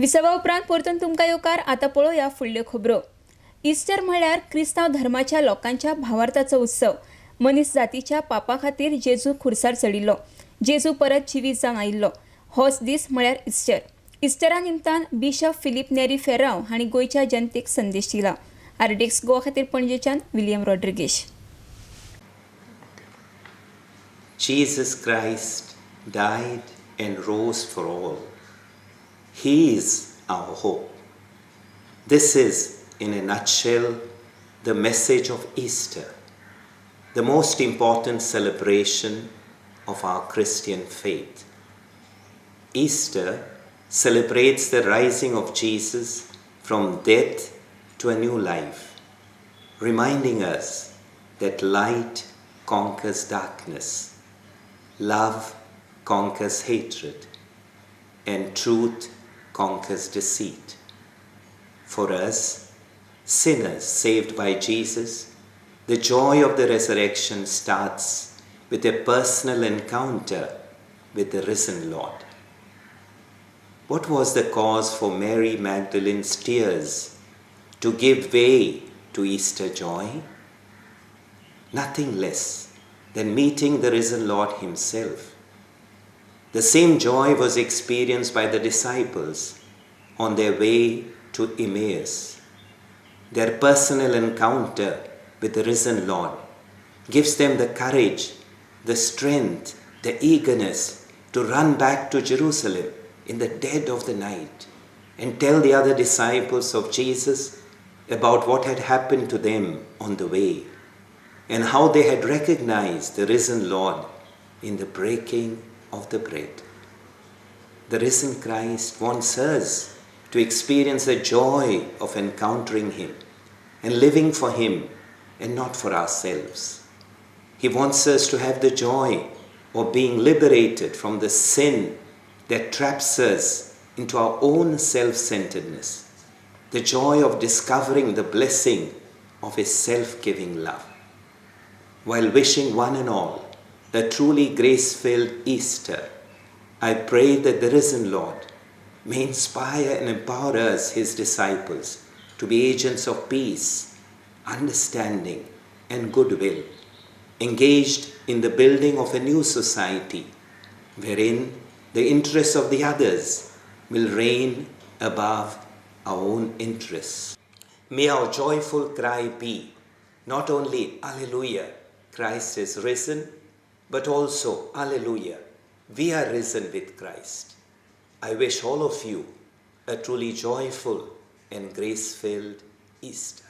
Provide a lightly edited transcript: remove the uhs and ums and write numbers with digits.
विसवा उपरांत परतून तुमकां येवकार आतां पळोवया फुडल्यो खबरो. इस्टर म्हळ्यार क्रिस्तांव धर्माच्या लोकांच्या भावार्थाचो उत्सव. मनीस जातीच्या पापा खातीर जेजू खुर्सार चडिल्लो. जेजू परत जिवीत जावन आयिल्लो. होच दीस म्हळ्यार इस्टर. इस्टरा निमतान बिशप फिलीप नेरी फेर्राव हांणी गोंयच्या जनतेक संदेश दिला. आरडीएक्स गोवा खातीर पणजेच्यान William रॉड्रिगेश. Jesus Christ died and rose for all. He is our hope. This is, in a nutshell, the message of Easter, the most important celebration of our Christian faith. Easter celebrates the rising of Jesus from death to a new life, reminding us that light conquers darkness, love conquers hatred, and truth conquers deceit. For us, sinners saved by Jesus, the joy of the resurrection starts with a personal encounter with the risen Lord. What was the cause for Mary Magdalene's tears to give way to Easter joy? Nothing less than meeting the risen Lord himself. The same joy was experienced by the disciples on their way to Emmaus. Their personal encounter with the risen Lord gives them the courage, the strength, the eagerness to run back to Jerusalem in the dead of the night and tell the other disciples of Jesus about what had happened to them on the way and how they had recognized the risen Lord in the breaking of the bread. The risen Christ wants us to experience the joy of encountering him and living for him and not for ourselves. He wants us to have the joy of being liberated from the sin that traps us into our own self-centeredness, the joy of discovering the blessing of his self-giving love. While wishing one and all a truly grace-filled Easter, I pray that the risen Lord may inspire and empower us, his disciples, to be agents of peace, understanding, and goodwill, engaged in the building of a new society, wherein the interests of the others will reign above our own interests. May our joyful cry be not only Alleluia, Christ is risen, but also Alleluia, we are risen with Christ. I wish all of you a truly joyful and grace-filled Easter.